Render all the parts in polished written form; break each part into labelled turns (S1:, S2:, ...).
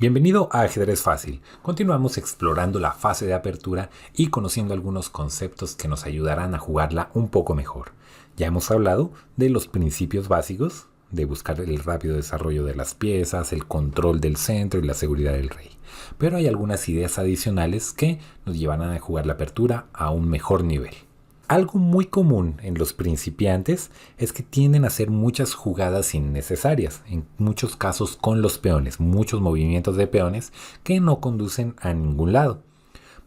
S1: Bienvenido a Ajedrez Fácil. Continuamos explorando la fase de apertura y conociendo algunos conceptos que nos ayudarán a jugarla un poco mejor. Ya hemos hablado de los principios básicos, de buscar el rápido desarrollo de las piezas, el control del centro y la seguridad del rey. Pero hay algunas ideas adicionales que nos llevarán a jugar la apertura a un mejor nivel. Algo muy común en los principiantes es que tienden a hacer muchas jugadas innecesarias, en muchos casos con los peones, muchos movimientos de peones que no conducen a ningún lado.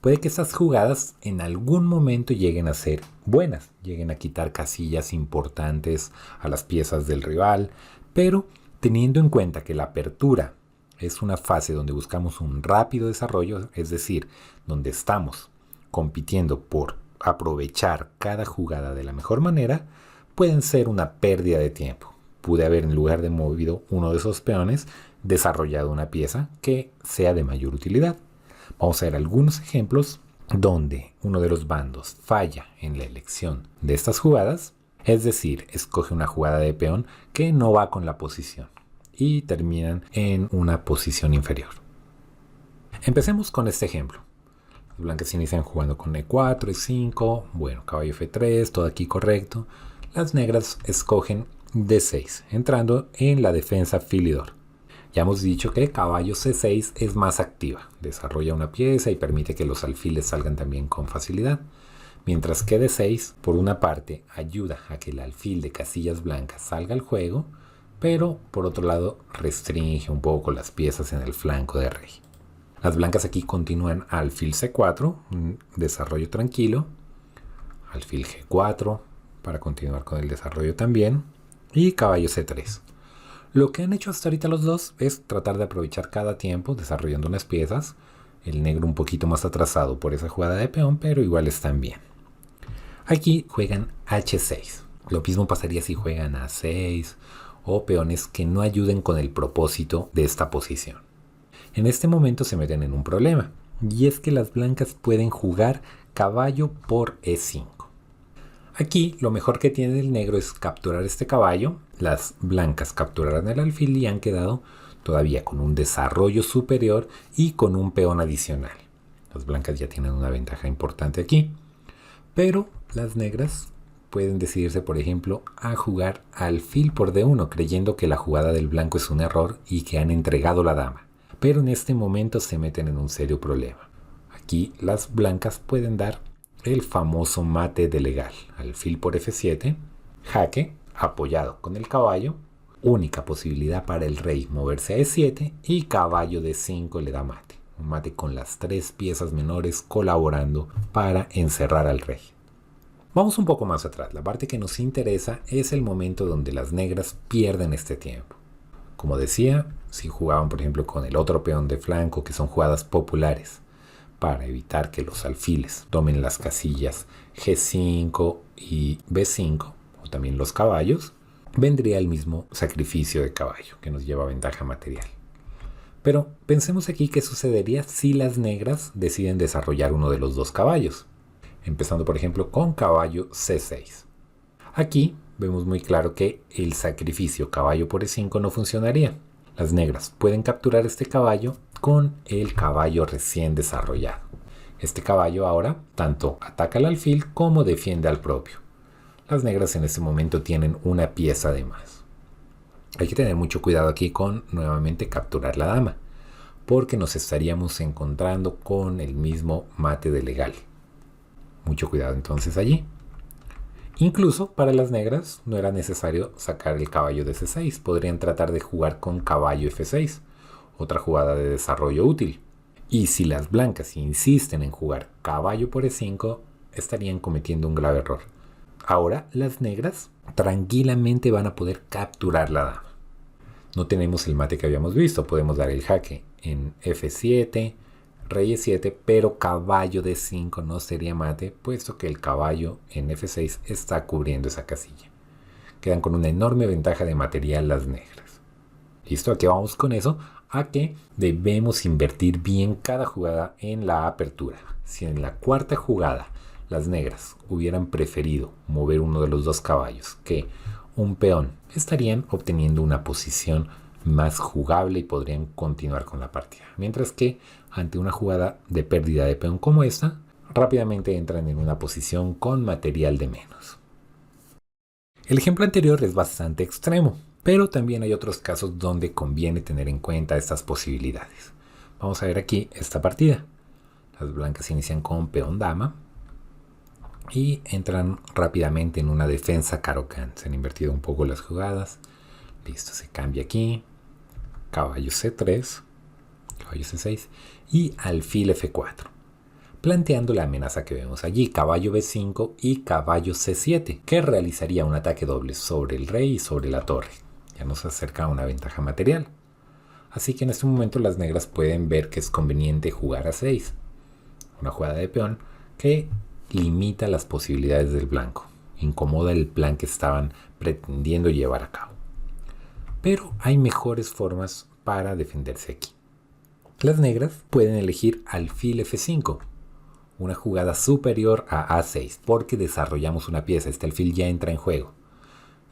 S1: Puede que esas jugadas en algún momento lleguen a ser buenas, lleguen a quitar casillas importantes a las piezas del rival, pero teniendo en cuenta que la apertura es una fase donde buscamos un rápido desarrollo, es decir, donde estamos compitiendo por aprovechar cada jugada de la mejor manera, pueden ser una pérdida de tiempo. Pude haber, en lugar de movido uno de esos peones, desarrollado una pieza que sea de mayor utilidad. Vamos a ver algunos ejemplos donde uno de los bandos falla en la elección de estas jugadas, es decir, escoge una jugada de peón que no va con la posición y terminan en una posición inferior. Empecemos con este ejemplo. Las blancas inician jugando con E4, E5, bueno, caballo F3, todo aquí correcto. Las negras escogen D6, entrando en la defensa filidor. Ya hemos dicho que caballo C6 es más activa, desarrolla una pieza y permite que los alfiles salgan también con facilidad. Mientras que D6, por una parte, ayuda a que el alfil de casillas blancas salga al juego, pero por otro lado restringe un poco las piezas en el flanco de rey. Las blancas aquí continúan alfil C4, un desarrollo tranquilo, alfil G4 para continuar con el desarrollo también, y caballo C3. Lo que han hecho hasta ahorita los dos es tratar de aprovechar cada tiempo desarrollando unas piezas, el negro un poquito más atrasado por esa jugada de peón, pero igual están bien. Aquí juegan H6, lo mismo pasaría si juegan A6 o peones que no ayuden con el propósito de esta posición. En este momento se meten en un problema, y es que las blancas pueden jugar caballo por E5. Aquí lo mejor que tiene el negro es capturar este caballo, las blancas capturarán el alfil y han quedado todavía con un desarrollo superior y con un peón adicional. Las blancas ya tienen una ventaja importante aquí, pero las negras pueden decidirse, por ejemplo, a jugar alfil por D1, creyendo que la jugada del blanco es un error y que han entregado la dama. Pero en este momento se meten en un serio problema. Aquí las blancas pueden dar el famoso mate de legal. Alfil por F7, jaque, apoyado con el caballo, única posibilidad para el rey moverse a E7 y caballo D5 le da mate. Un mate con las tres piezas menores colaborando para encerrar al rey. Vamos un poco más atrás. La parte que nos interesa es el momento donde las negras pierden este tiempo. Como decía, si jugaban por ejemplo con el otro peón de flanco, que son jugadas populares, para evitar que los alfiles tomen las casillas G5 y B5, o también los caballos, vendría el mismo sacrificio de caballo, que nos lleva ventaja material. Pero pensemos aquí qué sucedería si las negras deciden desarrollar uno de los dos caballos, empezando por ejemplo con caballo C6. Aquí vemos muy claro que el sacrificio caballo por E5 no funcionaría. Las negras pueden capturar este caballo con el caballo recién desarrollado. Este caballo ahora tanto ataca al alfil como defiende al propio. Las negras en este momento tienen una pieza de más. Hay que tener mucho cuidado aquí con nuevamente capturar la dama, porque nos estaríamos encontrando con el mismo mate de legal. Mucho cuidado entonces allí. Incluso para las negras no era necesario sacar el caballo de C6, podrían tratar de jugar con caballo F6, otra jugada de desarrollo útil. Y si las blancas insisten en jugar caballo por E5, estarían cometiendo un grave error. Ahora las negras tranquilamente van a poder capturar la dama. No tenemos el mate que habíamos visto, podemos dar el jaque en F7, rey E7, pero caballo D5 no sería mate, puesto que el caballo en F6 está cubriendo esa casilla. Quedan con una enorme ventaja de material las negras. ¿Listo? ¿A qué vamos con eso? A que debemos invertir bien cada jugada en la apertura. Si en la cuarta jugada las negras hubieran preferido mover uno de los dos caballos que un peón, estarían obteniendo una posición más jugable y podrían continuar con la partida. Mientras que ante una jugada de pérdida de peón como esta, rápidamente entran en una posición con material de menos. El ejemplo anterior es bastante extremo, pero también hay otros casos donde conviene tener en cuenta estas posibilidades. Vamos a ver aquí esta partida. Las blancas inician con peón dama y entran rápidamente en una defensa caro-can. Se han invertido un poco las jugadas. Listo, se cambia aquí. Caballo C3, caballo C6 y alfil F4. Planteando la amenaza que vemos allí, caballo B5 y caballo C7, que realizaría un ataque doble sobre el rey y sobre la torre. Ya nos acerca a una ventaja material. Así que en este momento las negras pueden ver que es conveniente jugar a 6. Una jugada de peón que limita las posibilidades del blanco, incomoda el plan que estaban pretendiendo llevar a cabo. Pero hay mejores formas para defenderse aquí. Las negras pueden elegir alfil F5, una jugada superior a A6, porque desarrollamos una pieza, este alfil ya entra en juego.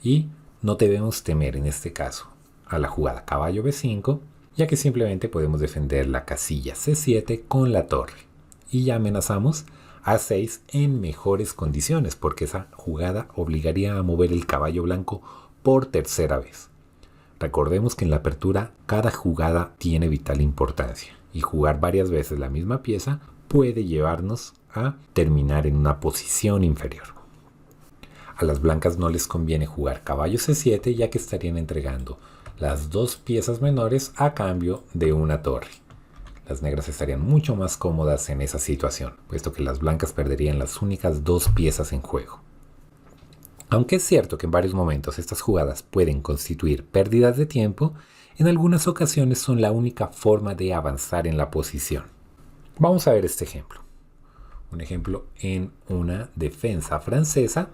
S1: Y no debemos temer en este caso a la jugada caballo B5, ya que simplemente podemos defender la casilla C7 con la torre. Y ya amenazamos A6 en mejores condiciones, porque esa jugada obligaría a mover el caballo blanco por tercera vez. Recordemos que en la apertura cada jugada tiene vital importancia y jugar varias veces la misma pieza puede llevarnos a terminar en una posición inferior. A las blancas no les conviene jugar caballo C7 ya que estarían entregando las dos piezas menores a cambio de una torre. Las negras estarían mucho más cómodas en esa situación, puesto que las blancas perderían las únicas dos piezas en juego. Aunque es cierto que en varios momentos estas jugadas pueden constituir pérdidas de tiempo, en algunas ocasiones son la única forma de avanzar en la posición. Vamos a ver este ejemplo. Un ejemplo en una defensa francesa.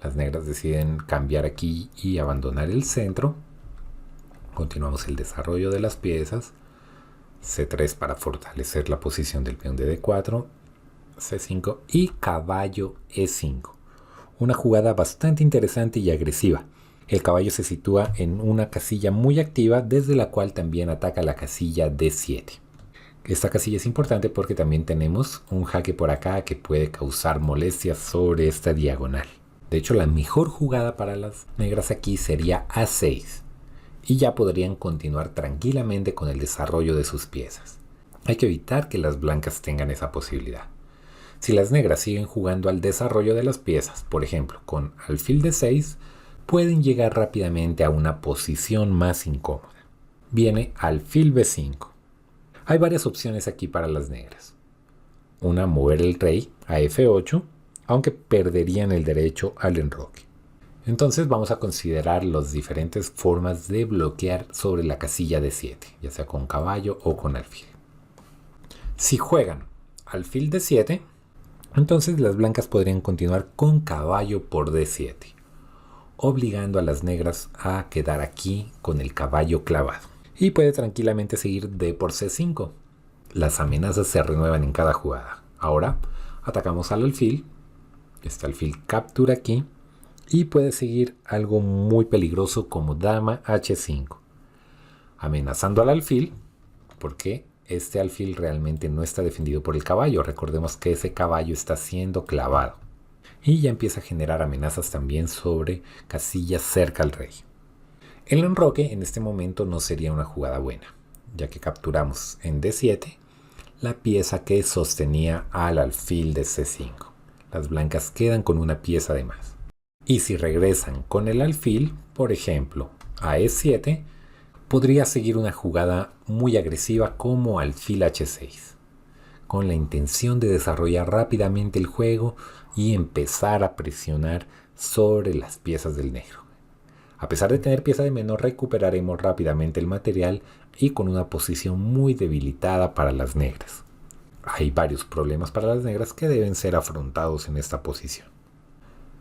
S1: Las negras deciden cambiar aquí y abandonar el centro. Continuamos el desarrollo de las piezas. C3 para fortalecer la posición del peón de D4. C5 y caballo E5. Una jugada bastante interesante y agresiva. El caballo se sitúa en una casilla muy activa desde la cual también ataca la casilla D7. Esta casilla es importante porque también tenemos un jaque por acá que puede causar molestias sobre esta diagonal. De hecho, la mejor jugada para las negras aquí sería A6 y ya podrían continuar tranquilamente con el desarrollo de sus piezas. Hay que evitar que las blancas tengan esa posibilidad. Si las negras siguen jugando al desarrollo de las piezas, por ejemplo, con alfil D6, pueden llegar rápidamente a una posición más incómoda. Viene alfil B5. Hay varias opciones aquí para las negras. Una, mover el rey a F8, aunque perderían el derecho al enroque. Entonces vamos a considerar las diferentes formas de bloquear sobre la casilla D7, ya sea con caballo o con alfil. Si juegan alfil D7, entonces las blancas podrían continuar con caballo por D7, obligando a las negras a quedar aquí con el caballo clavado. Y puede tranquilamente seguir D por C5. Las amenazas se renuevan en cada jugada. Ahora atacamos al alfil. Este alfil captura aquí. Y puede seguir algo muy peligroso como dama H5. Amenazando al alfil, porque este alfil realmente no está defendido por el caballo. Recordemos que ese caballo está siendo clavado. Y ya empieza a generar amenazas también sobre casillas cerca al rey. El enroque en este momento no sería una jugada buena, ya que capturamos en D7 la pieza que sostenía al alfil de C5. Las blancas quedan con una pieza de más. Y si regresan con el alfil, por ejemplo, a E7, podría seguir una jugada muy agresiva como alfil H6, con la intención de desarrollar rápidamente el juego y empezar a presionar sobre las piezas del negro. A pesar de tener pieza de menos, recuperaremos rápidamente el material y con una posición muy debilitada para las negras. Hay varios problemas para las negras que deben ser afrontados en esta posición.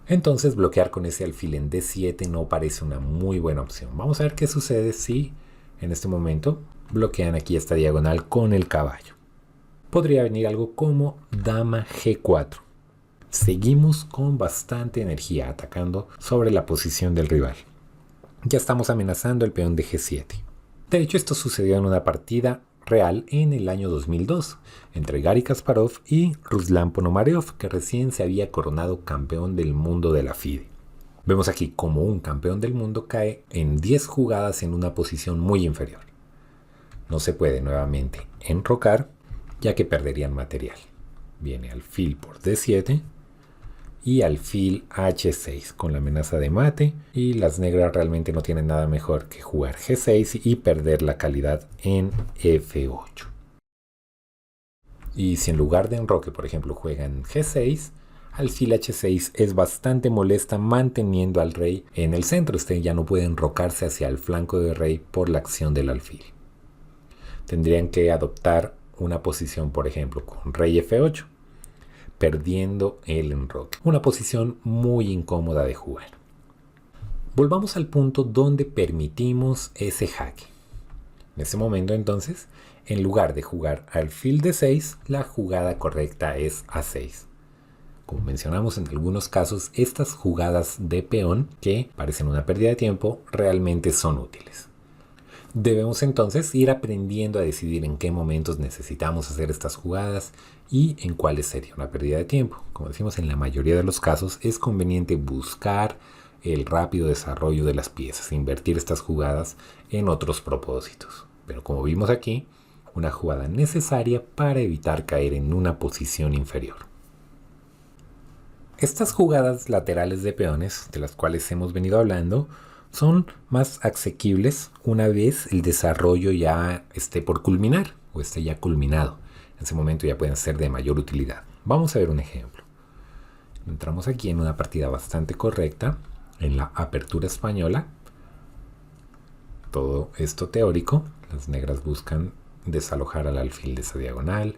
S1: Entonces bloquear con ese alfil en D7 no parece una muy buena opción. Vamos a ver qué sucede si en este momento bloquean aquí esta diagonal con el caballo. Podría venir algo como dama G4. Seguimos con bastante energía atacando sobre la posición del rival. ya estamos amenazando el peón de G7. De hecho, esto sucedió en una partida real en el año 2002 entre Garry Kasparov y Ruslan Ponomarev, que recién se había coronado campeón del mundo de la FIDE. Vemos aquí como un campeón del mundo cae en 10 jugadas en una posición muy inferior. No se puede nuevamente enrocar, ya que perderían material. Viene alfil por D7 y alfil H6 con la amenaza de mate, y las negras realmente no tienen nada mejor que jugar G6 y perder la calidad en F8. Y si en lugar de enroque, por ejemplo, juegan G6, alfil H6 es bastante molesta manteniendo al rey en el centro. Este ya no puede enrocarse hacia el flanco del rey por la acción del alfil. Tendrían que adoptar una posición, por ejemplo, con rey F8, perdiendo el enroque. Una posición muy incómoda de jugar. Volvamos al punto donde permitimos ese jaque. En ese momento, entonces, en lugar de jugar alfil D6, la jugada correcta es A6. Como mencionamos en algunos casos, estas jugadas de peón, que parecen una pérdida de tiempo, realmente son útiles. Debemos entonces ir aprendiendo a decidir en qué momentos necesitamos hacer estas jugadas y en cuáles sería una pérdida de tiempo. Como decimos, en la mayoría de los casos es conveniente buscar el rápido desarrollo de las piezas, invertir estas jugadas en otros propósitos. Pero como vimos aquí, una jugada necesaria para evitar caer en una posición inferior. Estas jugadas laterales de peones, de las cuales hemos venido hablando, son más asequibles una vez el desarrollo ya esté por culminar o esté ya culminado. En ese momento ya pueden ser de mayor utilidad. Vamos a ver un ejemplo. Entramos aquí en una partida bastante correcta, en la apertura española. Todo esto teórico. Las negras buscan desalojar al alfil de esa diagonal,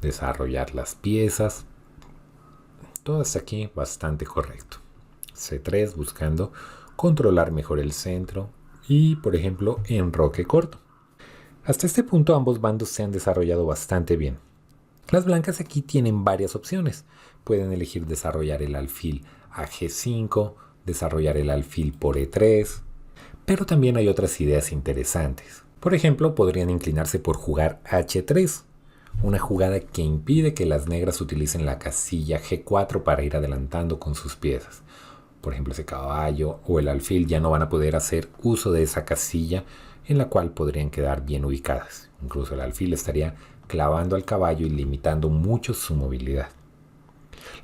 S1: desarrollar las piezas. Todo hasta aquí bastante correcto. C3 buscando controlar mejor el centro y, por ejemplo, enroque corto. Hasta este punto ambos bandos se han desarrollado bastante bien. Las blancas aquí tienen varias opciones. Pueden elegir desarrollar el alfil a G5, desarrollar el alfil por E3, pero también hay otras ideas interesantes. Por ejemplo, podrían inclinarse por jugar H3, una jugada que impide que las negras utilicen la casilla G4 para ir adelantando con sus piezas. Por ejemplo, ese caballo o el alfil ya no van a poder hacer uso de esa casilla en la cual podrían quedar bien ubicadas. Incluso el alfil estaría clavando al caballo y limitando mucho su movilidad.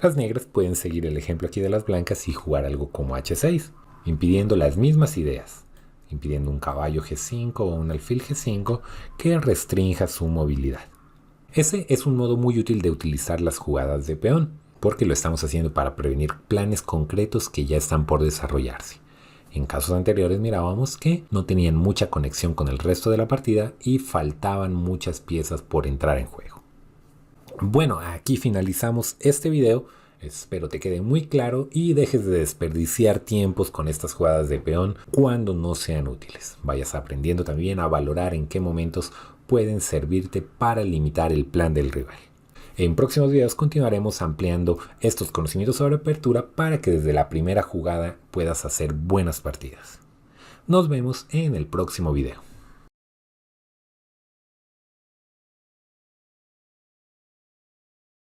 S1: Las negras pueden seguir el ejemplo aquí de las blancas y jugar algo como H6, impidiendo las mismas ideas, impidiendo un caballo G5 o un alfil G5 que restrinja su movilidad. Ese es un modo muy útil de utilizar las jugadas de peón, porque lo estamos haciendo para prevenir planes concretos que ya están por desarrollarse. En casos anteriores mirábamos que no tenían mucha conexión con el resto de la partida y faltaban muchas piezas por entrar en juego. Bueno, aquí finalizamos este video. Espero te quede muy claro y dejes de desperdiciar tiempos con estas jugadas de peón cuando no sean útiles. Vayas aprendiendo también a valorar en qué momentos pueden servirte para limitar el plan del rival. En próximos videos continuaremos ampliando estos conocimientos sobre apertura para que desde la primera jugada puedas hacer buenas partidas. Nos vemos en el próximo video.